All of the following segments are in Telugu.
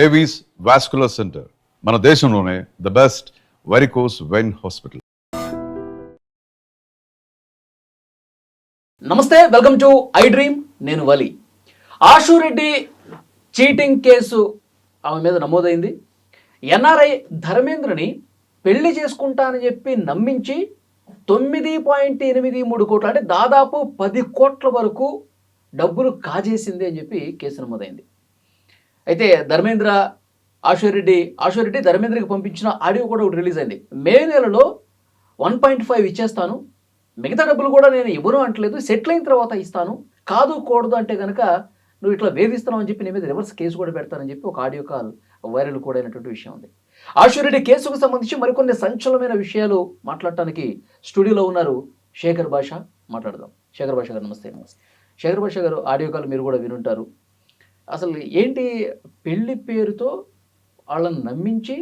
ఏవీస్ వాస్కులర్ సెంటర్ మన దేశంలోనే the best varicose vein hospital. నమస్తే, వెల్కమ్ టు ఐ డ్రీమ్. నేను వలి. ఆశురెడ్డి చీటింగ్ కేసు ఆమె మీద నమోదైంది. ఎన్ఆర్ఐ ధర్మేంద్రని పెళ్లి చేసుకుంటానని చెప్పి నమ్మించి 9.83 కోట్లు అంటే దాదాపు 10 కోట్ల వరకు డబ్బులు కాజేసింది అని చెప్పి కేసు నమోదైంది. అయితే ఆశురెడ్డి ధర్మేంద్రకి పంపించిన ఆడియో కూడా ఒకటి రిలీజ్ అయింది. మే నెలలో 1.5 ఇచ్చేస్తాను, మిగతా డబ్బులు కూడా నేను ఇవ్వను అంటలేదు, సెటిల్ అయిన తర్వాత ఇస్తాను, కాదు కూడదు అంటే కనుక నువ్వు ఇట్లా వేధిస్తున్నావు అని చెప్పి నీ మీద రివర్స్ కేసు కూడా పెడతానని చెప్పి ఒక ఆడియో కాల్ వైరల్ కూడా అయినటువంటి విషయం ఉంది. ఆశురెడ్డి కేసుకు సంబంధించి మరికొన్ని సంచలనమైన విషయాలు మాట్లాడటానికి స్టూడియోలో ఉన్నారు శేఖర్ భాష. మాట్లాడదాం. శేఖర్ భాష గారు నమస్తే. శేఖర్ భాష గారు, ఆడియో కాల్ మీరు కూడా వినుంటారు. అసలు ఏంటి, పెళ్లి పేరుతో వాళ్ళని నమ్మించి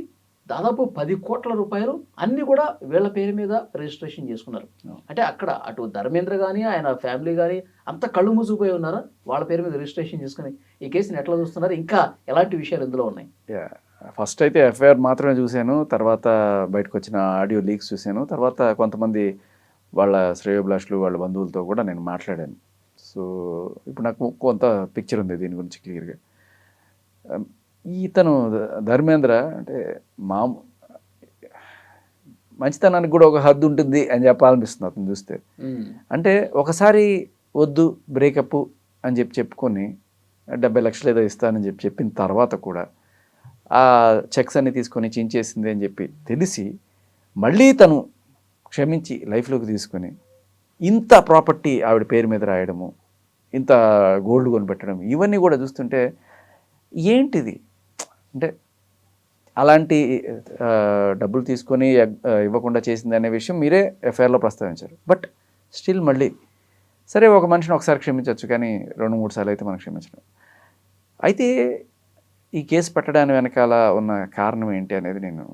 దాదాపు 10 కోట్ల రూపాయలు అన్నీ కూడా వీళ్ళ పేరు మీద రిజిస్ట్రేషన్ చేసుకున్నారు. అంటే అక్కడ అటు ధర్మేంద్ర కానీ ఆయన ఫ్యామిలీ కానీ అంత కళ్ళు మూసుకుపోయి ఉన్నారా? వాళ్ళ పేరు మీద రిజిస్ట్రేషన్ చేసుకుని ఈ కేసుని ఎట్లా చూస్తున్నారు? ఇంకా ఎలాంటి విషయాలు ఇందులో ఉన్నాయి? ఫస్ట్ అయితే ఎఫ్ఐఆర్ మాత్రమే చూశాను, తర్వాత బయటకు వచ్చిన ఆడియో లీక్స్ చూశాను, తర్వాత కొంతమంది వాళ్ళ శ్రేయోభిలాషులు వాళ్ళ బంధువులతో కూడా నేను మాట్లాడాను. సో ఇప్పుడు నాకు కొంత పిక్చర్ ఉంది దీని గురించి క్లియర్గా. ఇతను ధర్మేంద్ర అంటే మంచితనానికి కూడా ఒక హద్దు ఉంటుంది అని చెప్పాలనిపిస్తుంది అతను చూస్తే. అంటే ఒకసారి వద్దు బ్రేకప్ అని చెప్పుకొని 70 లక్షలు ఏదో ఇస్తానని చెప్పిన తర్వాత కూడా ఆ చెక్స్ అన్ని తీసుకొని చించేసింది అని చెప్పి తెలిసి మళ్ళీ తను క్షమించి లైఫ్లోకి తీసుకొని ఇంత ప్రాపర్టీ ఆవిడ పేరు మీద రాయడము, ఇంత గోల్డ్ కొనిపెట్టడం, ఇవన్నీ కూడా చూస్తుంటే ఏంటిది అంటే అలాంటి డబ్బులు తీసుకొని ఇవ్వకుండా చేసింది అనే విషయం మీరే ఎఫ్ఐఆర్లో ప్రస్తావించారు. బట్ స్టిల్ మళ్ళీ సరే, ఒక మనిషిని ఒకసారి క్షమించవచ్చు కానీ 2-3 సార్లు అయితే మనం క్షమించడం. అయితే ఈ కేసు పెట్టడానికి వెనకాల ఉన్న కారణం ఏంటి అనేది నేను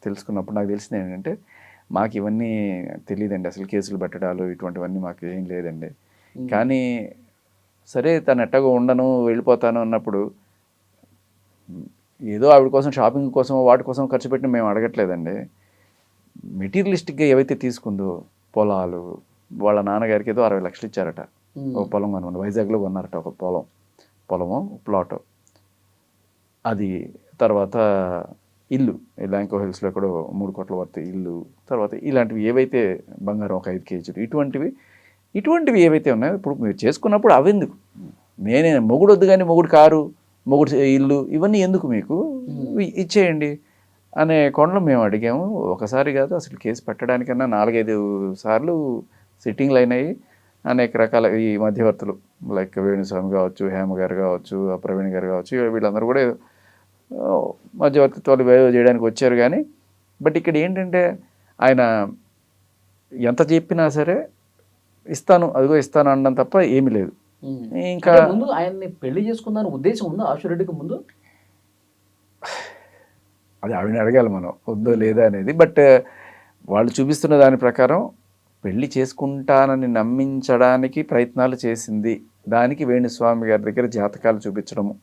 తెలుసుకున్నప్పుడు నాకు తెలిసింది ఏంటంటే, మాకు ఇవన్నీ తెలియదండి, అసలు కేసులు పెట్టడాలు ఇటువంటివన్నీ మాకు ఏం లేదండి. కానీ సరే, తను ఎట్టగో ఉండను వెళ్ళిపోతాను అన్నప్పుడు ఏదో ఆవిడ కోసం షాపింగ్ కోసం వాటి కోసం ఖర్చు పెట్టిన మేము అడగట్లేదండి. మెటీరియలిస్టిక్గా ఏవైతే తీసుకుందో, పొలాలు, వాళ్ళ నాన్నగారికి ఏదో 60 లక్షలు ఇచ్చారట, ఒక పొలం కొనుక్కోండి, వైజాగ్లో కొన్నారట ఒక పొలము ప్లాట్, అది తర్వాత ఇల్లు ల్యాంకో హిల్స్లో ఎక్కడో 3 కోట్ల వర్త్ ఇల్లు, తర్వాత ఇలాంటివి ఏవైతే బంగారం ఒక 5 కేజీలు ఇటువంటివి ఏవైతే ఉన్నాయో ఇప్పుడు మీరు చేసుకున్నప్పుడు అవెందుకు, నేనే మొగుడు వద్దు కానీ మొగుడు కారు, మొగుడు ఇల్లు, ఇవన్నీ ఎందుకు మీకు, ఇచ్చేయండి అనే కోణంలో మేము అడిగాము. ఒకసారి కాదు, అసలు కేసు పెట్టడానికన్నా 4-5 సార్లు సిట్టింగ్లు అయినాయి. అనేక రకాల ఈ మధ్యవర్తులు లైక్ వేణుస్వామి కావచ్చు, హేమ గారు కావచ్చు, ప్రవీణ్ గారు కావచ్చు, వీళ్ళందరూ కూడా మధ్యవర్తిత్వాలు చేయడానికి వచ్చారు. కానీ బట్ ఇక్కడ ఏంటంటే ఆయన ఎంత చెప్పినా సరే ఇస్తాను అనడం తప్ప ఏమీ లేదు. ఇంకా ముందు ఆయన్ని పెళ్లి చేసుకుందాని ఉద్దేశం ఉందా ఆశురెడ్డికి ముందు? అది ఆవిడని అడగాలి మనం, ఉందో లేదా అనేది. బట్ వాళ్ళు చూపిస్తున్న దాని ప్రకారం పెళ్లి చేసుకుంటానని నమ్మించడానికి ప్రయత్నాలు చేసింది. దానికి వేణుస్వామి గారి దగ్గర జాతకాలు చూపించడము,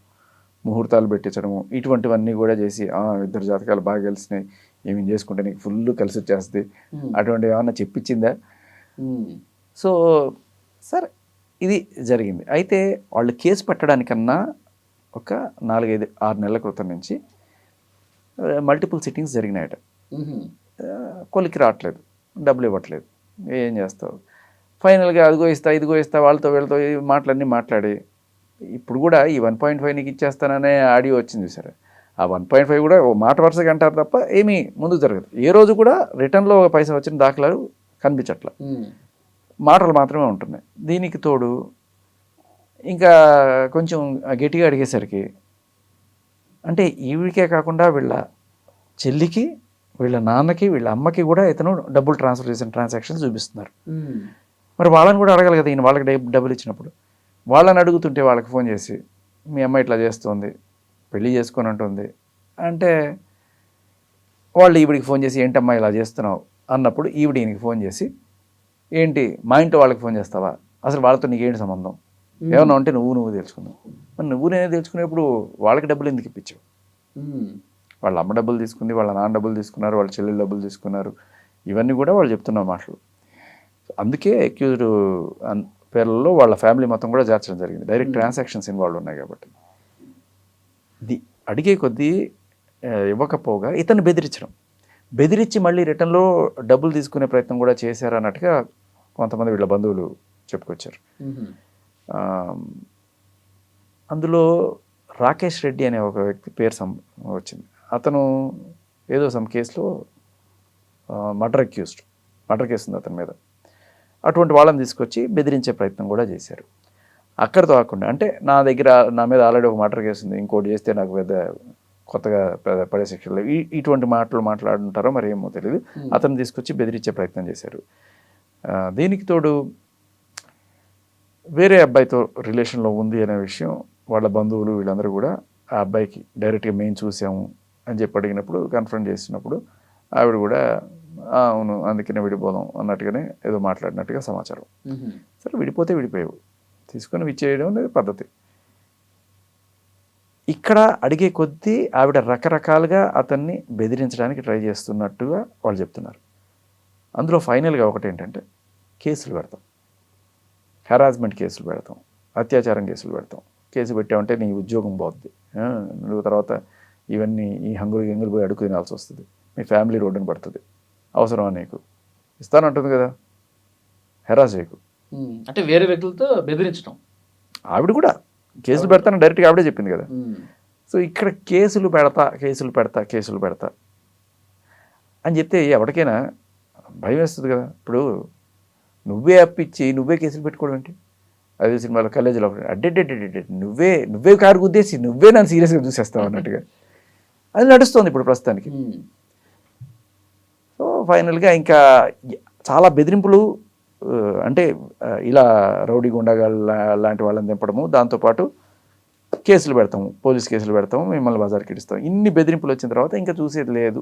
ముహూర్తాలు పెట్టించడము, ఇటువంటివన్నీ కూడా చేసి 2 జాతకాలు బాగా కలిసినాయి, ఏమేం చేసుకుంటే నీకు ఫుల్ కలిసి వచ్చేస్తుంది, అటువంటి ఏమన్నా చెప్పించిందా? సో సరే, ఇది జరిగింది. అయితే వాళ్ళు కేసు పెట్టడానికన్నా ఒక 4-5-6 నెలల క్రితం నుంచి మల్టిపుల్ సిట్టింగ్స్ జరిగినాయట. కొలికి రావట్లేదు, డబ్బులు ఇవ్వట్లేదు, ఏం చేస్తావు? ఫైనల్గా అదిగో ఇస్తా వాళ్ళతో వీళ్ళతో మాటలన్నీ మాట్లాడి ఇప్పుడు కూడా ఈ 1.5 నీకు ఇచ్చేస్తాననే ఆడియో వచ్చింది సరే. ఆ 1.5 కూడా మాట వరుసగా అంటారు తప్ప ఏమీ ముందుకు జరగదు. ఏ రోజు కూడా రిటర్న్లో పైసా వచ్చిన దాఖలాలు కనిపించట్ల, మాటలు మాత్రమే ఉంటున్నాయి. దీనికి తోడు ఇంకా కొంచెం గట్టిగా అడిగేసరికి అంటే ఈవిడికే కాకుండా వీళ్ళ చెల్లికి, వీళ్ళ నాన్నకి, వీళ్ళ అమ్మకి కూడా ఇతను డబ్బులు ట్రాన్స్ఫర్ చేసిన ట్రాన్సాక్షన్స్ చూపిస్తున్నారు. మరి వాళ్ళని కూడా అడగాలి కదా, ఈయన వాళ్ళకి డబ్బులు ఇచ్చినప్పుడు. వాళ్ళని అడుగుతుంటే వాళ్ళకి ఫోన్ చేసి మీ అమ్మ ఇట్లా చేస్తుంది, పెళ్ళి చేసుకొని ఉంటుంది అంటే వాళ్ళు ఈవిడికి ఫోన్ చేసి ఏంటమ్మా ఇలా చేస్తున్నావు అన్నప్పుడు ఈవిడ ఈయనకి ఫోన్ చేసి ఏంటి మా ఇంట్లో వాళ్ళకి ఫోన్ చేస్తావా, అసలు వాళ్ళతో నీకేంటి సంబంధం, ఏమన్నా ఉంటే నువ్వు తెలుసుకున్నావు. మరి నువ్వు నేనే తెలుసుకునేప్పుడు వాళ్ళకి డబ్బులు ఎందుకు ఇప్పించావు? వాళ్ళ అమ్మ డబ్బులు తీసుకుంది, వాళ్ళ నాన్న డబ్బులు తీసుకున్నారు, వాళ్ళ చెల్లెలు డబ్బులు తీసుకున్నారు, ఇవన్నీ కూడా వాళ్ళు చెప్తున్న మాటలు. అందుకే అక్యూజ్డ్ పేర్లలో వాళ్ళ ఫ్యామిలీ మొత్తం కూడా చేర్చడం జరిగింది. డైరెక్ట్ ట్రాన్సాక్షన్స్ ఇన్వాల్వ్ ఉన్నాయి కాబట్టి. అడిగే కొద్దీ ఇవ్వకపోగా ఇతను బెదిరించి మళ్ళీ రిటర్న్లో డబ్బులు తీసుకునే ప్రయత్నం కూడా చేశారు అన్నట్టుగా కొంతమంది వీళ్ళ బంధువులు చెప్పుకొచ్చారు. అందులో రాకేష్ రెడ్డి అనే ఒక వ్యక్తి పేరు వచ్చింది. అతను ఏదో సమ్ కేసులో మర్డర్ కేసు ఉంది అతని మీద. అటువంటి వాళ్ళని తీసుకొచ్చి బెదిరించే ప్రయత్నం కూడా చేశారు. అక్కడితో కాకుండా అంటే నా మీద ఆల్రెడీ ఒక మర్డర్ కేసు ఉంది, ఇంకోటి చేస్తే నాకు పెద్ద కొత్తగా పడే శిక్షలు ఇటువంటి మాటలు మాట్లాడుంటారో మరి ఏమో తెలియదు. అతను తీసుకొచ్చి బెదిరించే ప్రయత్నం చేశారు. దీనికి తోడు వేరే అబ్బాయితో రిలేషన్లో ఉంది అనే విషయం వాళ్ళ బంధువులు వీళ్ళందరూ కూడా ఆ అబ్బాయికి డైరెక్ట్గా మేము చూసాము అని చెప్పి అడిగినప్పుడు, కన్ఫర్మ్ చేసినప్పుడు ఆవిడ కూడా అవును అందుకనే విడిపోదాం అన్నట్టుగానే ఏదో మాట్లాడినట్టుగా సమాచారం. సరే విడిపోతే విడిపోయావు, తీసుకొని ఇచ్చేయడం అనేది పద్ధతి. ఇక్కడ అడిగే కొద్దీ ఆవిడ రకరకాలుగా అతన్ని బెదిరించడానికి ట్రై చేస్తున్నట్టుగా వాళ్ళు చెప్తున్నారు. అందులో ఫైనల్గా ఒకటి ఏంటంటే కేసులు పెడతాం, హెరాస్మెంట్ కేసులు పెడతాం, అత్యాచారం కేసులు పెడతాం. కేసు పెట్టామంటే నీ ఉద్యోగం పోద్ది, నువ్వు తర్వాత ఇవన్నీ ఈ హంగులు పోయి అడుగు తినాల్సి వస్తుంది, మీ ఫ్యామిలీ రోడ్డుని పడుతుంది, అవసరమా నీకు, ఇస్తానంటుంది కదా, హెరాస్ చేయకు. అంటే వేరే వ్యక్తులతో బెదిరించడం. ఆవిడ కూడా కేసులు పెడతాను డైరెక్ట్గా ఆవిడే చెప్పింది కదా. సో ఇక్కడ కేసులు పెడతా అని చెప్తే ఎవరికైనా భయం వేస్తుంది కదా. ఇప్పుడు నువ్వే అప్పిచ్చి నువ్వే కేసులు పెట్టుకోవడం ఏంటి? అదే సినిమాలో కాలేజీలో అడ్డెడ్డెడ్డెడ్డె నువ్వే కారు గుద్దేసి నువ్వే నన్ను సీరియస్గా చూసేస్తావు అన్నట్టుగా అది నడుస్తుంది ఇప్పుడు ప్రస్తుతానికి. సో ఫైనల్గా ఇంకా చాలా బెదిరింపులు, అంటే ఇలా రౌడీ గుండాగాళ్ళు లాంటి వాళ్ళని దింపడము, దాంతోపాటు కేసులు పెడతాము, పోలీస్ కేసులు పెడతాము, మిమ్మల్ని బజార్కి ఇస్తాం, ఇన్ని బెదిరింపులు వచ్చిన తర్వాత ఇంకా చూసేది లేదు,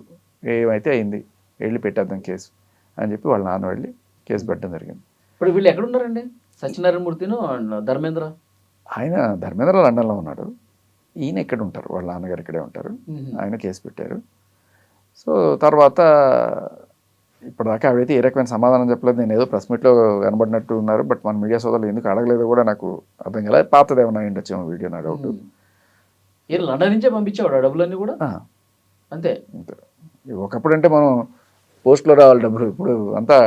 ఏమైతే అయింది వెళ్ళి పెట్టేద్దాం కేసు అని చెప్పి వాళ్ళ నాన్న వెళ్ళి కేసు పెట్టడం జరిగింది. ఇప్పుడు వీళ్ళు ఎక్కడున్నారండి? సత్యనారాయణమూర్తిను ధర్మేంద్ర. ధర్మేంద్ర లండన్లో ఉన్నాడు, ఈయన ఎక్కడ ఉంటారు, వాళ్ళ నాన్నగారు ఇక్కడే ఉంటారు. ఆయన కేసు పెట్టారు. సో తర్వాత ఇప్పటిదాకా ఆవిడైతే ఏ రకమైన సమాధానం చెప్పలేదు. నేను ఏదో ప్రెస్ మీట్లో కనబడినట్టు ఉన్నారు, బట్ మన మీడియా సోదరులు ఎందుకు అడగలేదో కూడా నాకు అర్థం కాలేదు. పాతది ఏమన్నా ఉండొచ్చేమో వీడియో, నా డౌట్. లండన్ నుంచే పంపించేవాడు డబ్బులన్నీ కూడా. అంతే. ఒకప్పుడు అంటే మనం పోస్ట్లో రావాలి డబ్బులు, ఇప్పుడు అంతా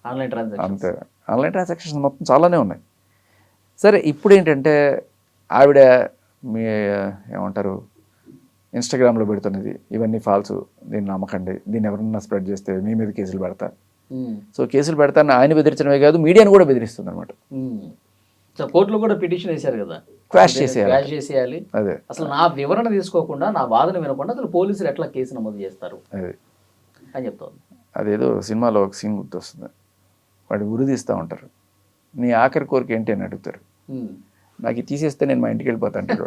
ఆన్లైన్ ట్రాన్సాక్షన్. అంతే, ఆన్లైన్ ట్రాన్సాక్షన్స్ మొత్తం చాలానే ఉన్నాయి. సరే ఇప్పుడు ఏంటంటే ఆవిడ మీ ఏమంటారు ఇన్స్టాగ్రామ్లో పెడుతున్నది ఇవన్నీ ఫాల్స్, దీన్ని నమ్మకండి, దీన్ని ఎవరన్నా స్ప్రెడ్ చేస్తే మీ మీద కేసులు పెడతా. సో కేసులు పెడతాను ఆయన బెదిరించడమే కాదు, మీడియాను కూడా బెదిరిస్తుంది అనమాట. కోర్టులో కూడా పిటిషన్ వేశారు కదా, క్వాష్ చేసేయాలి. అదే అసలు నా వివరణ తీసుకోకుండా, నా వాదన వినకుండా అసలు పోలీసులు ఎట్లా కేసు నమోదు చేస్తారు అదే అని చెప్తాను. అదేదో సినిమాలో ఒక సీన్ గుర్తొస్తుంది, వాడు ఉరిదీస్తూ ఉంటారు, నీ ఆఖరి కోరిక ఏంటి అని అడుగుతారు, నాకు ఇది తీసేస్తే నేను మా ఇంటికి వెళ్ళిపోతా అంటారు.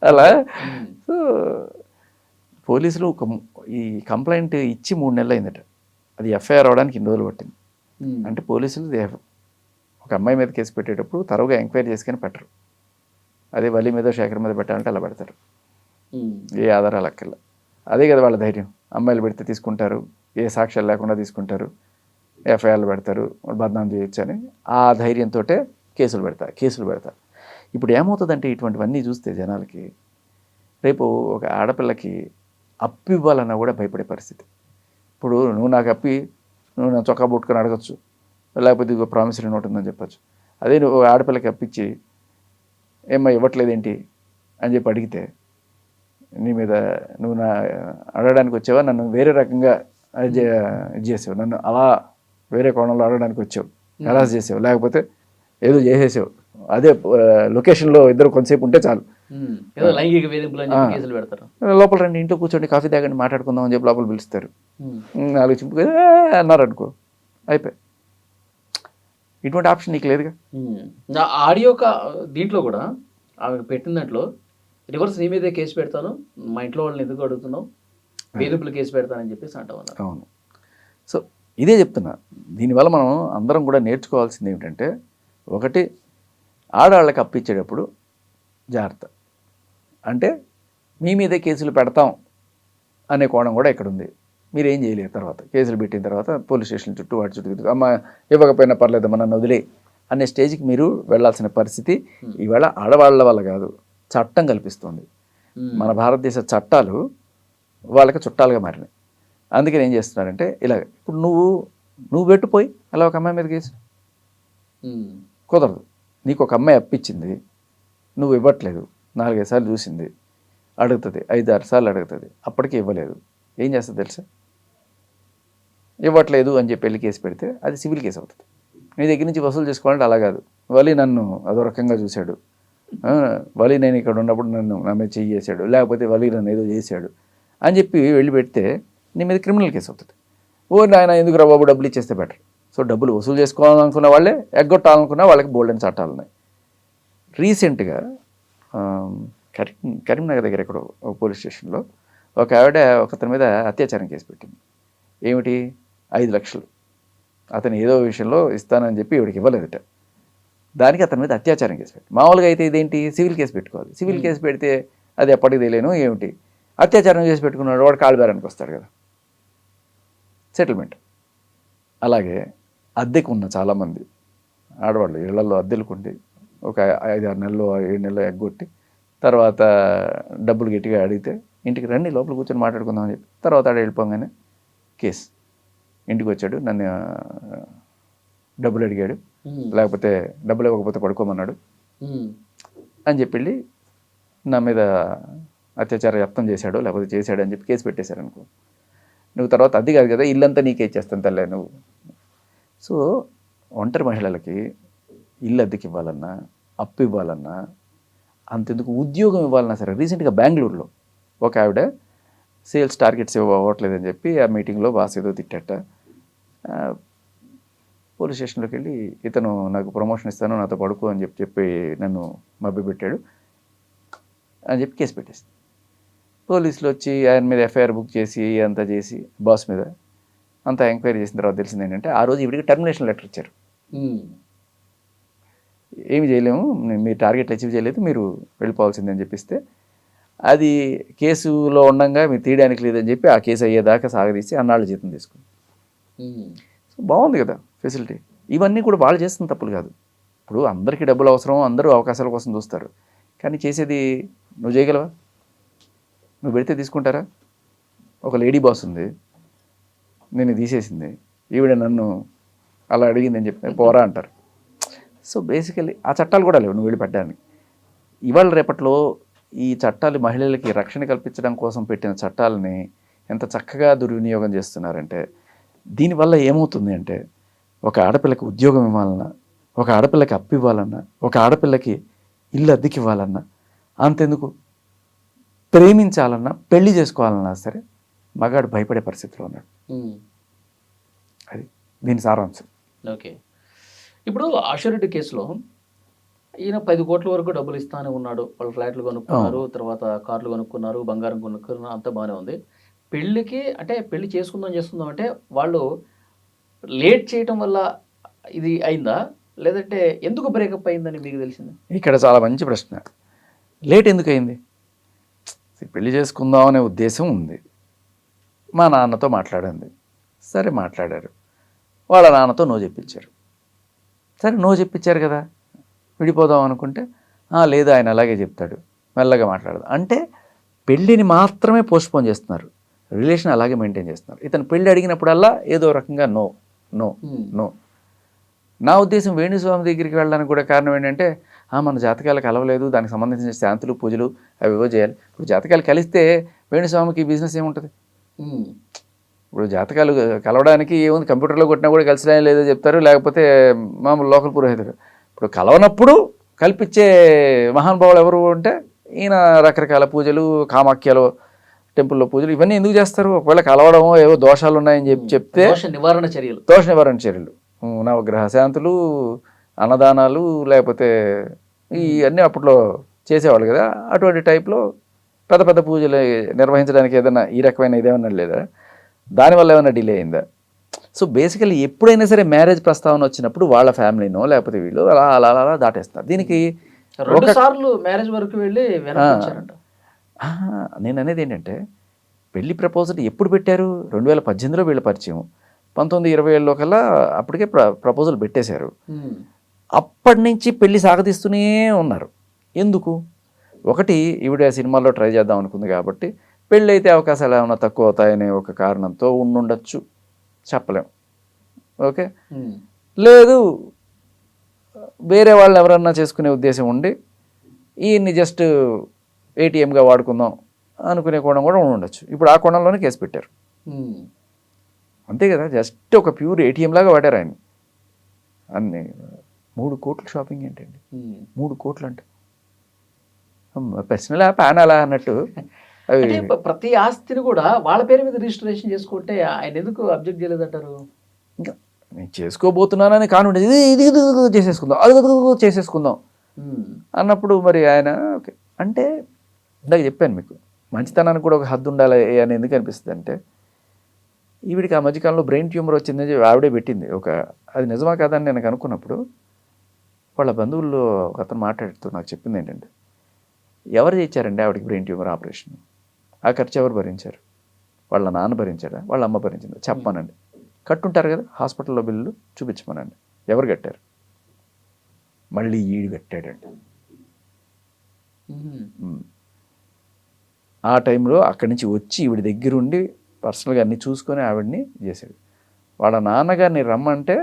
అలా సో పోలీసులు ఈ కంప్లైంట్ ఇచ్చి 3 నెలలు అయిందట, అది ఎఫ్ఐఆర్ అవడానికి 2 రోజులు పట్టింది. అంటే పోలీసులు ఒక అమ్మాయి మీద కేసు పెట్టేటప్పుడు తరువుగా ఎంక్వైరీ చేసుకొని పెట్టరు. అదే వలి మీద శేఖర్ మీద పెట్టాలంటే అలా పెడతారు, ఏ ఆధారాలు అక్కర్లా. అదే కదా వాళ్ళ ధైర్యం, అమ్మాయిలు పెడితే తీసుకుంటారు, ఏ సాక్ష్యాలు లేకుండా తీసుకుంటారు, ఎఫ్ఐఆర్లు పెడతారు, బద్నాం చేయొచ్చు అని ఆ ధైర్యంతో కేసులు పెడతారు. ఇప్పుడు ఏమవుతుందంటే ఇటువంటివన్నీ చూస్తే జనాలకి రేపు ఒక ఆడపిల్లకి అప్పు ఇవ్వాలన్నా కూడా భయపడే పరిస్థితి. ఇప్పుడు నువ్వు నాకు నువ్వు నా చొక్కా పుట్టుకొని అడగచ్చు, లేకపోతే ఇదిగో ప్రామిసరీ నోట్ ఉందని చెప్పచ్చు. అదే నువ్వు ఆడపిల్లకి అప్పిచ్చి ఏమ్మా ఇవ్వట్లేదేంటి అని చెప్పి అడిగితే నీ మీద నువ్వు నా అడగడానికి వచ్చావా, నన్ను వేరే రకంగా ఇది చేసావు, నన్ను అలా వేరే కోణంలో అడగడానికి వచ్చావు, హెరాస్ చేసావు, లేకపోతే ఏదో చేసేసావు, అదే లొకేషన్లో ఇద్దరు కొంతసేపు ఉంటే చాలు, లోపల రండి ఇంట్లో కూర్చోండి కాఫీ తాగండి మాట్లాడుకుందాం అని చెప్పి లోపల పిలుస్తారు, 4 చింపుగా అన్నారు అనుకో, అయిపోయి. ఇటువంటి ఆప్షన్ నీకు లేదుగా. ఆడియో దీంట్లో కూడా ఆమె పెట్టిన దాంట్లో రివర్స్ నీ మీదే కేసు పెడతాను, మా ఇంట్లో వాళ్ళని ఎందుకు అడుగుతున్నావు, వేధింపులు కేసు పెడతానని చెప్పేసి అంటావు. అవును. సో ఇదే చెప్తున్నా, దీనివల్ల మనం అందరం కూడా నేర్చుకోవాల్సింది ఏమిటంటే ఒకటి, ఆడవాళ్ళకి అప్పిచ్చేటప్పుడు జాగ్రత్త. అంటే మీ మీదే కేసులు పెడతాం అనే కోణం కూడా ఇక్కడ ఉంది. మీరు ఏం చేయలేరు. తర్వాత కేసులు పెట్టిన తర్వాత పోలీస్ స్టేషన్ చుట్టూ వాటి చుట్టూ తిరుగుతూ అమ్మ ఇవ్వకపోయినా పర్లేదు నన్ను వదిలే అనే స్టేజ్కి మీరు వెళ్ళాల్సిన పరిస్థితి ఈవేళ ఆడవాళ్ళ వల్ల కాదు, చట్టం కల్పిస్తుంది. మన భారతదేశ చట్టాలు వాళ్ళకి చుట్టాలుగా మారినాయి. అందుకని ఏం చేస్తున్నారంటే ఇలా, ఇప్పుడు నువ్వు పెట్టుపోయి అలా ఒక అమ్మాయి మీద కేసు కుదరదు. నీకు ఒక అమ్మాయి అప్పించింది, నువ్వు ఇవ్వట్లేదు, 4-5 సార్లు చూసింది, అడుగుతుంది, 5-6 సార్లు అడుగుతుంది, అప్పటికీ ఇవ్వలేదు. ఏం చేస్తుంది తెలుసా? ఇవ్వట్లేదు అని చెప్పి వెళ్ళి కేసు పెడితే అది సివిల్ కేసు అవుతుంది. నీ దగ్గర నుంచి వసూలు చేసుకోవాలంటే అలా కాదు. వలి నన్ను అదో రకంగా చూశాడు, వలి నేను ఇక్కడ ఉన్నప్పుడు నన్ను నా మీద చెయ్యి చేశాడు, లేకపోతే వలి నన్ను ఏదో చేశాడు అని చెప్పి వెళ్ళి పెడితే నీ మీద క్రిమినల్ కేసు అవుతుంది. నాయన ఎందుకు రా బాబు డబ్బులు ఇచ్చేస్తే బెటర్. సో డబ్బులు వసూలు చేసుకోవాలనుకున్న వాళ్ళే, ఎగ్గొట్టాలనుకున్న వాళ్ళకి బోల్డెన్ చట్టాలు ఉన్నాయి. రీసెంట్గా కరీంనగర్ దగ్గర ఎక్కడో ఒక పోలీస్ స్టేషన్లో ఒక ఆవిడ ఒకతని మీద అత్యాచారం కేసు పెట్టింది. ఏమిటి? 5 లక్షలు అతను ఏదో విషయంలో ఇస్తానని చెప్పి ఇవిడికి ఇవ్వలేదట. దానికి అతని మీద అత్యాచారం కేసు పెట్టి, మామూలుగా అయితే ఇదేంటి సివిల్ కేసు పెట్టుకోవాలి. సివిల్ కేసు పెడితే అది ఎప్పటికి తెలియను. ఏమిటి అత్యాచారం చేసి పెట్టుకున్నాడు వాడు కాళ్ళబేరానికి వస్తాడు కదా, సెటిల్మెంట్. అలాగే అద్దెకు ఉన్న చాలామంది ఆడవాళ్ళు ఇళ్లలో అద్దెలుకుండి ఒక 5-6 నెలలు 7 నెలలు ఎగ్గొట్టి తర్వాత డబ్బులు గట్టిగా అడిగితే ఇంటికి రండి లోపల కూర్చొని మాట్లాడుకుందాం అని చెప్పి తర్వాత ఆడ వెళ్ళిపోగానే కేసు. ఇంటికి వచ్చాడు, నన్ను డబ్బులు అడిగాడు, లేకపోతే డబ్బులు ఇవ్వకపోతే పడుకోమన్నాడు అని చెప్పి వెళ్ళి నా మీద అత్యాచార యత్నం చేశాడు లేకపోతే చేశాడు అని చెప్పి కేసు పెట్టేశారు అనుకో. నువ్వు తర్వాత అది కాదు కదా, ఇల్లంతా నీకే ఇచ్చేస్తాను తల్లే నువ్వు. సో ఒంటరి మహిళలకి ఇల్లు అద్దెకి ఇవ్వాలన్నా, అప్పు ఇవ్వాలన్నా, అంతెందుకు ఉద్యోగం ఇవ్వాలన్నా సరే. రీసెంట్గా బెంగళూరులో ఒక ఆవిడ సేల్స్ టార్గెట్స్ ఇవ్వట్లేదని చెప్పి ఆ మీటింగ్లో బాస్ ఏదో తిట్టట. పోలీస్ స్టేషన్లోకి వెళ్ళి ఇతను నాకు ప్రమోషన్ ఇస్తాను నాతో పడుకో అని చెప్పి నన్ను మభ్యపెట్టాడు అని చెప్పి కేసు పెట్టేసి పోలీసులు వచ్చి ఆయన మీద ఎఫ్ఐఆర్ బుక్ చేసి అంతా చేసి బాస్ మీద అంతా ఎంక్వైరీ చేసిన తర్వాత తెలిసింది ఏంటంటే ఆ రోజు ఇవిడికి టర్మినేషన్ లెటర్ ఇచ్చారు. ఏమి చేయలేము, మీరు టార్గెట్లు అచీవ్ చేయలేదు, మీరు వెళ్ళిపోవాల్సిందని చెప్పిస్తే అది కేసులో ఉండగా మీరు తీయడానికి లేదని చెప్పి ఆ కేసు అయ్యేదాకా సాగదీసి అన్నాళ్ళు జీతం తీసుకుంది. సో బాగుంది కదా ఫెసిలిటీ. ఇవన్నీ కూడా వాళ్ళు చేస్తున్న తప్పులు కాదు. ఇప్పుడు అందరికీ డబ్బులు అవసరం, అందరూ అవకాశాల కోసం చూస్తారు, కానీ చేసేది నువ్వు చేయగలవా? నువ్వు పెడితే తీసుకుంటారా? ఒక లేడీ బాస్ ఉంది, నేను తీసేసింది, ఈవిడ నన్ను అలా అడిగిందని చెప్పి పోరా అంటారు. సో బేసికలీ ఆ చట్టాలు కూడా లేవు నువ్వు వెళ్ళి పెట్టడానికి. ఇవాళ రేపట్లో ఈ చట్టాలు మహిళలకి రక్షణ కల్పించడం కోసం పెట్టిన చట్టాలని ఎంత చక్కగా దుర్వినియోగం చేస్తున్నారంటే, దీనివల్ల ఏమవుతుంది అంటే ఒక ఆడపిల్లకి ఉద్యోగం ఇవ్వాలన్నా, ఒక ఆడపిల్లకి అప్పు ఇవ్వాలన్నా, ఒక ఆడపిల్లకి ఇల్లు అద్దెకి ఇవ్వాలన్నా, అంతెందుకు ప్రేమించాలన్నా, పెళ్లి చేసుకోవాలన్నా సరే మగాడు భయపడే పరిస్థితిలో ఉన్నాడు. అది దీని సారాంశం. ఓకే, ఇప్పుడు ఆశురెడ్డి కేసులో ఈయన 10 కోట్ల వరకు డబ్బులు ఇస్తానే ఉన్నాడు. వాళ్ళు ఫ్లాట్లు కొనుక్కున్నారు, తర్వాత కార్లు కొనుక్కున్నారు, బంగారం కొనుక్కున్నారు, అంతా బాగానే ఉంది. పెళ్ళికి అంటే పెళ్లి చేసుకుందాం అంటే వాళ్ళు లేట్ చేయటం వల్ల ఇది అయిందా, లేదంటే ఎందుకు బ్రేకప్ అయిందని మీకు తెలిసింది? ఇక్కడ చాలా మంచి ప్రశ్న. లేట్ ఎందుకు అయింది? పెళ్లి చేసుకుందాం అనే ఉద్దేశం ఉంది. మా నాన్నతో మాట్లాడింది, సరే మాట్లాడారు, వాళ్ళ నాన్నతో నో చెప్పించారు, సరే నో చెప్పించారు కదా, విడిపోదాం అనుకుంటే లేదు ఆయన అలాగే చెప్తాడు, మెల్లగా మాట్లాడదు అంటే పెళ్ళిని మాత్రమే పోస్ట్పోన్ చేస్తున్నారు, రిలేషన్ అలాగే మెయింటైన్ చేస్తున్నారు. ఇతను పెళ్ళి అడిగినప్పుడల్లా ఏదో రకంగా నో నో నో. నా ఉద్దేశం వేణుస్వామి దగ్గరికి వెళ్ళడానికి కూడా కారణం ఏంటంటే మన జాతకాలు కలవలేదు, దానికి సంబంధించిన శాంతులు పూజలు అవి చేయాలి. ఇప్పుడు జాతకాలు కలిస్తే వేణుస్వామికి బిజినెస్ ఏముంటుంది? ఇప్పుడు జాతకాలు కలవడానికి ఏముంది, కంప్యూటర్లో కొట్టినా కూడా కలిసినా లేదో చెప్తారు, లేకపోతే మామూలు లోకల్ పురోహితుడు. ఇప్పుడు కలవనప్పుడు కల్పించే మహానుభావులు ఎవరు అంటే ఈయన రకరకాల పూజలు, కామాఖ్యలో టెంపుల్లో పూజలు ఇవన్నీ ఎందుకు చేస్తారు? ఒకవేళ కలవడమో ఏవో దోషాలు ఉన్నాయని చెప్తే దోష నివారణ చర్యలు, నవగ్రహ శాంతులు, అన్నదానాలు, లేకపోతే ఇవన్నీ అప్పట్లో చేసేవాళ్ళు కదా. అటువంటి టైప్లో పెద్ద పెద్ద పూజలు నిర్వహించడానికి ఏదైనా ఈ రకమైన ఇదేమన్నా లేదా? దానివల్ల ఏమైనా డిలే అయిందా? సో బేసికలీ ఎప్పుడైనా సరే మ్యారేజ్ ప్రస్తావన వచ్చినప్పుడు వాళ్ళ ఫ్యామిలీనో లేకపోతే వీళ్ళు అలా అలా అలా దాటేస్తారు. దీనికి 2 సార్లు మ్యారేజ్ వరకు వెళ్ళి వెనక్కి వచ్చారంట. నేను అనేది ఏంటంటే పెళ్లి ప్రపోజల్ ఎప్పుడు పెట్టారు? 2018లో వీళ్ళ పరిచయం, 19-20 కల్లా అప్పటికే ప్రపోజల్ పెట్టేశారు. అప్పటి నుంచి పెళ్లి సాగదీస్తూనే ఉన్నారు. ఎందుకు? ఒకటి ఈవిడ సినిమాల్లో ట్రై చేద్దాం అనుకుంది కాబట్టి, పెళ్ళి అయితే అవకాశాలు ఏమైనా తక్కువ అవుతాయనే ఒక కారణంతో ఉండుండొచ్చు, చెప్పలేం. ఓకే, లేదు వేరే వాళ్ళు ఎవరన్నా చేసుకునే ఉద్దేశం ఉండి ఈయన్ని జస్ట్ ఏటీఎంగా వాడుకుందాం అనుకునే కోణం కూడా ఉండొచ్చు. ఇప్పుడు ఆ కోణంలోనే కేసు పెట్టారు. అంతే కదా, జస్ట్ ఒక ప్యూర్ ఏటీఎం లాగా వాడారు ఆయన. అన్ని 3 కోట్ల షాపింగ్ ఏంటండి? 3 కోట్లు అంటే పర్సనల్ ప్యానలా అన్నట్టు. అంటే ప్రతి ఆస్తిని కూడా వాళ్ళ పేరు మీద రిజిస్ట్రేషన్ చేసుకుంటే ఆయన ఎందుకు అబ్జెక్ట్ చేయలేదంటారు? ఇంకా నేను చేసుకోబోతున్నానని కానుండే ఇది ఇది చేసేసుకుందాం, అది చేసేసుకుందాం అన్నప్పుడు మరి ఆయన ఓకే అంటే, ఇందాక చెప్పాను మీకు మంచితనానికి కూడా ఒక హద్దు ఉండాలి అని ఎందుకు అనిపిస్తుంది అంటే, ఈవిడికి ఆ మధ్యకాలంలో బ్రెయిన్ ట్యూమర్ వచ్చిందని చెప్పి ఆవిడే పెట్టింది. అది నిజమా కాదని నేను అనుకున్నప్పుడు వాళ్ళ బంధువుల్లో ఒక అతను మాట్లాడుతూ నాకు చెప్పింది ఏంటంటే, ఎవరు చేయించారండి ఆవిడకి బ్రెయిన్ ట్యూమర్ ఆపరేషన్? ఆ ఖర్చు ఎవరు భరించారు? వాళ్ళ నాన్న భరించాడా, వాళ్ళ అమ్మ భరించిందా? చెప్పమనండి. కట్టుంటారు కదా హాస్పిటల్లో బిల్లు, చూపించమనండి. ఎవరు కట్టారు? మళ్ళీ ఈడు కట్టాడండి. ఆ టైంలో అక్కడి నుంచి వచ్చి ఈవిడ దగ్గరుండి పర్సనల్గా అన్నీ చూసుకొని ఆవిడని చేశాడు. వాళ్ళ నాన్నగారిని రమ్మంటే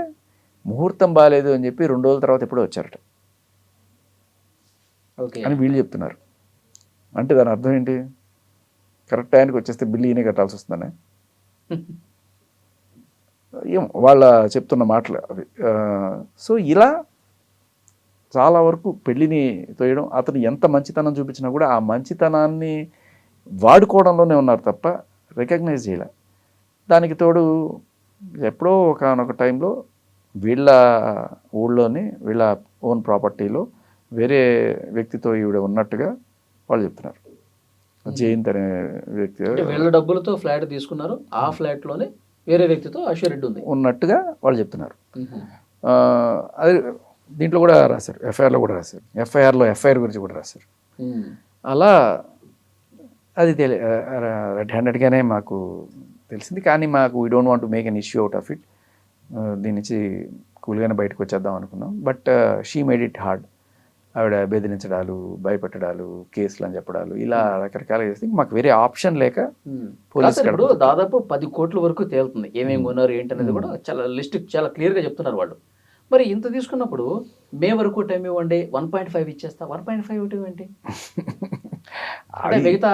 ముహూర్తం బాగాలేదు అని చెప్పి 2 రోజుల తర్వాత ఎప్పుడో వచ్చారట అని వీళ్ళు చెప్తున్నారు. అంటే దాని అర్థం ఏంటి? కరెక్ట్ టైంకి వచ్చేస్తే బిల్లు ఈయనే కట్టాల్సి వస్తుందనే ఏం వాళ్ళ చెప్తున్న మాటలు అవి. సో ఇలా చాలా వరకు పెళ్ళిని తోయడం, అతను ఎంత మంచితనం చూపించినా కూడా ఆ మంచితనాన్ని వాడుకోవడంలోనే ఉన్నారు తప్ప రికగ్నైజ్ చేయలే. దానికి తోడు ఎప్పుడో ఒకనొక టైంలో వీళ్ళ ఊళ్ళోని వీళ్ళ ఓన్ ప్రాపర్టీలో వేరే వ్యక్తితో ఈవిడ ఉన్నట్టుగా వాళ్ళు చెప్తున్నారు. జయంత్ అనే వ్యక్తి వీళ్ళ డబ్బులతో ఫ్లాట్ తీసుకున్నారు, ఆ ఫ్లాట్ లోనే వేరే వ్యక్తితో అష్యూరెడ్ ఉంది ఉన్నట్టుగా వాళ్ళు చెప్తున్నారు. అది దీంట్లో కూడా రాశారు, ఎఫ్ఐఆర్లో కూడా రాశారు, ఎఫ్ఐఆర్ గురించి కూడా రాశారు. అలా అది రెడ్ హ్యాండెడ్గానే మాకు తెలిసింది. కానీ మాకు we don't want to make an issue out of it. దీని నుంచి కూల్గానే బయటకు వచ్చేద్దాం అనుకున్నాం. But she made it hard. ఆవిడ బెదిరించడాలు, భయపెట్టడాలు, కేసులు అని చెప్పడాలు, ఇలా రకరకాలుగా చేస్తే మాకు వేరే ఆప్షన్ లేక ఇప్పుడు దాదాపు 10 కోట్ల వరకు తేలుతుంది. ఏమేమి కొన్నారు ఏంటి అనేది కూడా చాలా లిస్ట్ చాలా క్లియర్గా చెప్తున్నారు వాళ్ళు. మరి ఇంత తీసుకున్నప్పుడు మే వరకు టైం ఇవ్వండి, 1.5 ఇచ్చేస్తా. 1.5 ఇవ్వటం ఏంటి? అంటే మిగతా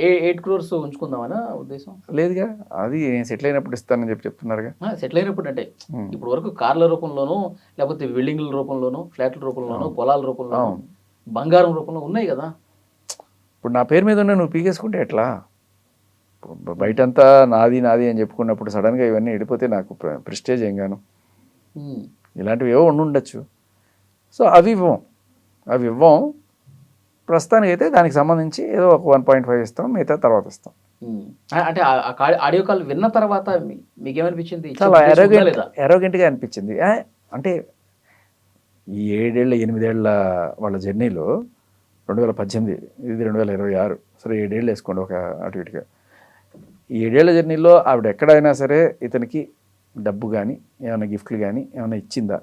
8 crores ఉంచుకుందామనా ఉద్దేశం? లేదుగా, అది సెటిల్ అయినప్పుడు ఇస్తానని చెప్తున్నారుగా. సెటిల్ అయినప్పుడు అంటే ఇప్పుడు వరకు కార్ల రూపంలోనూ, లేకపోతే బిల్డింగ్ల రూపంలోనూ, ఫ్లాట్ల రూపంలోనూ, పొలాల రూపంలోనూ, బంగారం రూపంలో ఉన్నాయి కదా. ఇప్పుడు నా పేరు మీద ఉన్న నువ్వు పీకేసుకుంటే ఎట్లా? బయటంతా నాది నాది అని చెప్పుకున్నప్పుడు సడన్గా ఇవన్నీ వెళ్ళిపోతే నాకు ప్రెస్టేజ్ ఏం గాను. ఇలాంటివి ఏవో ఉండొచ్చు. సో అవి ఇవ్వం ప్రస్తుతానికి అయితే. దానికి సంబంధించి ఏదో ఒక 1.5 ఇస్తాం, మిగతా తర్వాత ఇస్తాం. అంటే ఆడియో కాల్ విన్న తర్వాత మీకేమనిపించింది? చాలా ఎరోగెంట్గా అనిపించింది. అంటే ఈ 7-8 ఏళ్ల వాళ్ళ జర్నీలో 2018, ఇది 2026, సరే 7 ఏళ్ళు వేసుకోండి ఒక అటు ఇటుగా. ఈ 7 ఏళ్ల జర్నీలో ఆవిడ ఎక్కడైనా సరే ఇతనికి డబ్బు కానీ ఏమైనా గిఫ్ట్లు కానీ ఏమైనా ఇచ్చిందా?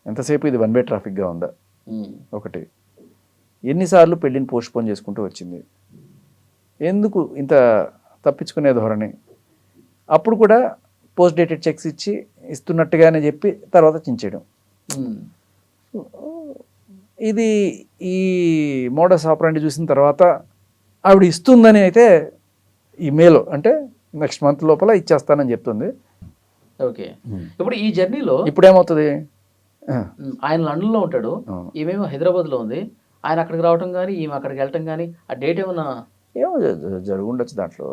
ఎంతసేపు ఇది 1 వే ట్రాఫిక్గా ఉందా? ఒకటి. ఎన్నిసార్లు పెళ్ళిని పోస్ట్పోన్ చేసుకుంటూ వచ్చింది? ఎందుకు ఇంత తప్పించుకునే ధోరణి? అప్పుడు కూడా పోస్ట్ డేటెడ్ చెక్స్ ఇస్తున్నట్టుగానే చెప్పి తర్వాత చించేయడం. ఇది ఈ మోడస్ ఆపరెండి చూసిన తర్వాత ఆవిడ ఇస్తుందని అయితే ఈ మేలో అంటే నెక్స్ట్ మంత్ లోపల ఇచ్చేస్తానని చెప్తుంది. ఓకే, ఇప్పుడు ఈ జర్నీలో ఇప్పుడు ఏమవుతుంది? ఆయన లండన్లో ఉంటాడు, ఈమెమో హైదరాబాద్లో ఉంది. ఆయన అక్కడికి రావటం కానీ ఈమె అక్కడికి వెళ్ళటం కానీ ఆ డేట్ ఏమన్నా జరుగుండొచ్చు. దాంట్లో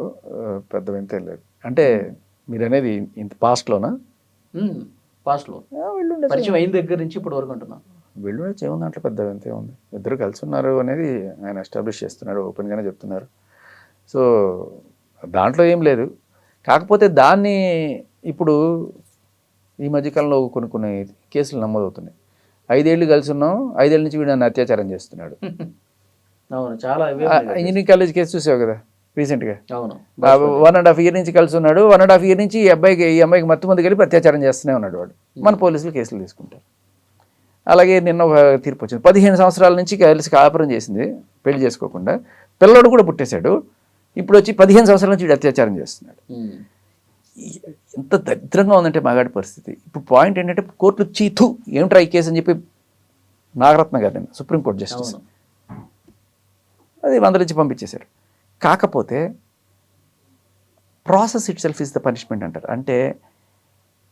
పెద్ద వింత లేదు. అంటే మీరు అనేది ఇంత పాస్ట్లోనా? పాస్ట్లో పరిచయం అయిన దగ్గర నుంచి ఇప్పటి వరకు అంటున్నా. వెళ్ళుండొచ్చు, ఏముంది దాంట్లో పెద్ద వింత ఏముంది? ఇద్దరు కలిసి ఉన్నారు అనేది ఆయన ఎస్టాబ్లిష్ చేస్తున్నాడు, ఓపెన్గానే చెప్తున్నారు. సో దాంట్లో ఏం లేదు. కాకపోతే దాన్ని ఇప్పుడు ఈ మధ్యకాలంలో కొన్ని కేసులు నమోదవుతున్నాయి. 5 ఏళ్ళు కలిసి ఉన్నాం, 5 ఏళ్ళ నుంచి వీడు నన్ను అత్యాచారం చేస్తున్నాడు. అవును, చాలా ఇవే ఇంజనీరింగ్ కాలేజ్ కేసు చూసావు కదా రీసెంట్గా. అవును, 1.5 year నుంచి కలిసి ఉన్నాడు. 1.5 year నుంచి ఈ అమ్మాయికి మత్తు మంది కలిపి అత్యాచారం చేస్తూనే ఉన్నాడు వాడు. మన పోలీసులు కేసులు తీసుకుంటారు. అలాగే నిన్న ఒక తీర్పు వచ్చింది. 15 సంవత్సరాల నుంచి కలిసి కాపురం చేసింది, పెళ్లి చేసుకోకుండా, పిల్లోడు కూడా పుట్టేశాడు. ఇప్పుడు వచ్చి 15 సంవత్సరాల నుంచి వీడు అత్యాచారం చేస్తున్నాడు. ఎంత దరిద్రంగా ఉందంటే మగాడి పరిస్థితి. ఇప్పుడు పాయింట్ ఏంటంటే కోర్టు చీతు ఏమిట్రా ఈ కేసు అని చెప్పి నాగరత్న గారు నిన్న సుప్రీంకోర్టు జస్టిస్ అది మందలించి పంపించేశారు. కాకపోతే process it self is the punishment అంటారు. అంటే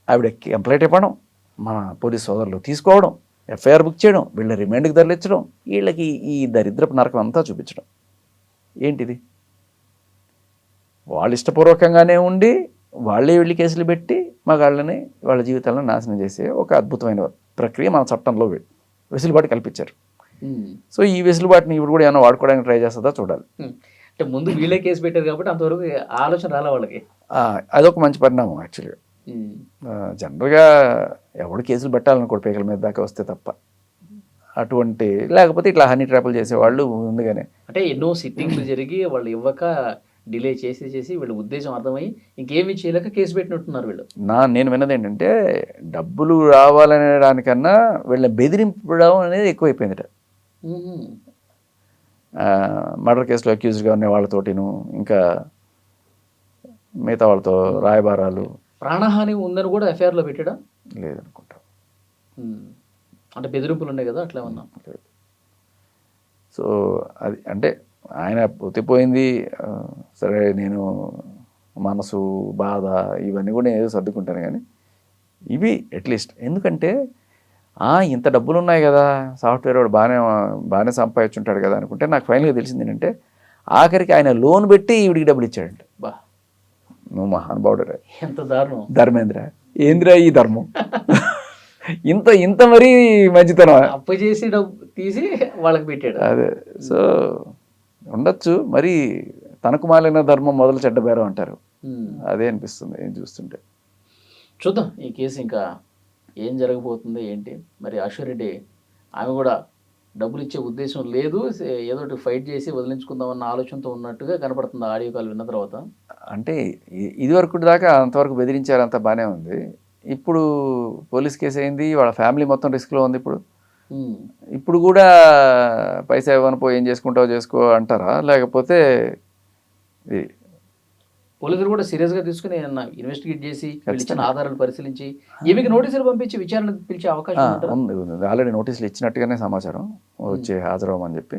ఆవిడ కంప్లైంట్ ఇవ్వడం, మన పోలీస్ సోదరులు తీసుకోవడం, ఎఫ్ఐఆర్ బుక్ చేయడం, వీళ్ళ రిమాండ్కి తరలించడం, వీళ్ళకి ఈ దరిద్రపు నరకం అంతా చూపించడం ఏంటిది? వాళ్ళు ఇష్టపూర్వకంగానే ఉండి వాళ్ళే వెళ్ళి కేసులు పెట్టి మగాళ్ళని వాళ్ళ జీవితాలను నాశనం చేసే ఒక అద్భుతమైన ప్రక్రియ మన చట్టంలో వెసులుబాటు కల్పించారు. సో ఈ వెసులుబాటుని ఇప్పుడు కూడా ఏమైనా వాడుకోవడానికి ట్రై చేస్తుందా చూడాలి. అంటే ముందు వీళ్ళే కేసు పెట్టారు కాబట్టి అంతవరకు ఆలోచన రాలే వాళ్ళకి. అదొక మంచి పరిణామం యాక్చువల్గా. జనరల్గా ఎవడు కేసులు పెట్టాలనుకోడు పేకల మీద దాకా వస్తే తప్ప. అటువంటి లేకపోతే ఇట్లా హనీ ట్రాపులు చేసేవాళ్ళు ముందుగానే అంటే ఎన్నో సిట్టింగ్లు జరిగి వాళ్ళు ఇవ్వక డిలే చేసి వీళ్ళ ఉద్దేశం అర్థమై ఇంకేమీ చేయలేక కేసు పెట్టినట్టున్నారు వీళ్ళు. నేను విన్నది ఏంటంటే డబ్బులు రావాలనే దానికన్నా వీళ్ళని బెదిరింపడం అనేది ఎక్కువైపోయిందట. మర్డర్ కేసులో అక్యూజ్డ్గా ఉన్న వాళ్ళతోటిను ఇంకా మిగతా వాళ్ళతో రాయబారాలు. ప్రాణహాని ఉందని కూడా ఎఫ్ఐఆర్లో పెట్టాడా? లేదనుకుంటా. అంటే బెదిరింపులు ఉన్నాయి కదా, అట్లా ఉన్నా. సో అది అంటే ఆయన పొత్తిపోయింది సరే, నేను మనసు బాధ ఇవన్నీ కూడా ఏదో సర్దుకుంటాను. కానీ ఇవి అట్లీస్ట్ ఎందుకంటే ఇంత డబ్బులు ఉన్నాయి కదా, సాఫ్ట్వేర్ వాడు బాగానే సంపాదించుంటాడు కదా అనుకుంటే నాకు ఫైనల్గా తెలిసింది ఏంటంటే ఆఖరికి ఆయన లోన్ పెట్టి ఈవిడికి డబ్బులు ఇచ్చాడంట. బా, నువ్వు మహానుభావుడు. ఎంత దారుణం ధర్మేంద్ర, ఏంద్రా ఈ ధర్మం? ఇంత మరీ మంచితనం. అప్పు చేసి డబ్బు తీసి వాళ్ళకి పెట్టాడు. అదే. సో ఉండొచ్చు, మరి తనకు మాలిన ధర్మం మొదలు చెడ్డ బేరం అంటారు. అదే అనిపిస్తుంది ఏం చూస్తుంటే. చూద్దాం ఈ కేసు ఇంకా ఏం జరగబోతుంది ఏంటి. మరి అశ్వరెడ్డి ఆమె కూడా డబ్బులు ఇచ్చే ఉద్దేశం లేదు, ఏదో ఫైట్ చేసి వదిలించుకుందామన్న ఆలోచనతో ఉన్నట్టుగా కనపడుతుంది ఆడియో కాల్ విన్న తర్వాత. అంటే ఇదివరకు దాకా అంతవరకు బెదిరించారు, అంతా బాగానే ఉంది. ఇప్పుడు పోలీస్ కేసు అయింది, వాళ్ళ ఫ్యామిలీ మొత్తం రిస్క్లో ఉంది. ఇప్పుడు కూడా పైసా ఇవ్వను పో, ఏం చేసుకుంటావో చేసుకో అంటారా? లేకపోతే పోలీసులు కూడా సీరియస్గా తీసుకుని ఇన్వెస్టిగేట్ చేసి ఇచ్చిన ఆధారాలు పరిశీలించి ఈమెకి నోటీసులు పంపించి విచారణ పిలిచే అవకాశం ఉంది. ఆల్రెడీ నోటీసులు ఇచ్చినట్టుగానే సమాచారం, వచ్చి హాజరవ్వమని చెప్పి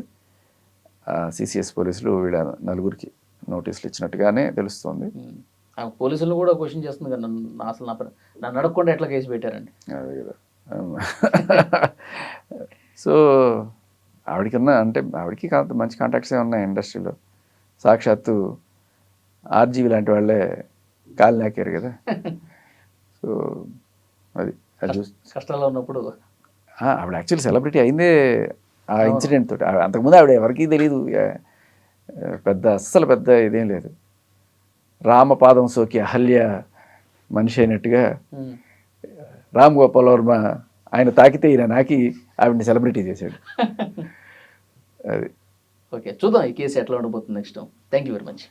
సిసిఎస్ పోలీసులు వీళ్ళ నలుగురికి నోటీసులు ఇచ్చినట్టుగానే తెలుస్తుంది. పోలీసులను కూడా క్వశ్చన్ చేస్తుంది కదా, అసలు నన్ను అడగకుండా ఎట్లా కేసు పెట్టారండి. అదే కదా. సో ఆవిడకన్నా అంటే ఆవిడకి మంచి కాంటాక్ట్సే ఉన్నాయి ఇండస్ట్రీలో. సాక్షాత్తు ఆర్జీవి లాంటి వాళ్ళే కాలు నాకారు కదా. సో అది కష్టాల్లో ఉన్నప్పుడు ఆవిడ యాక్చువల్లీ సెలబ్రిటీ అయిందే ఆ ఇన్సిడెంట్ తోటి. అంతకుముందు ఆవిడ ఎవరికీ తెలియదు, అస్సలు పెద్ద ఇదేం లేదు. రామపాదం సోకి అహల్య మనిషి అయినట్టుగా రామ్ గోపాల్ వర్మ ఆయన తాకితే ఈయన నాకి ఆవిడని సెలబ్రిటీ చేశాడు. అది ఓకే, చూద్దాం ఈ కేసు ఎట్లా ఉండబోతుంది next. Thank you very much.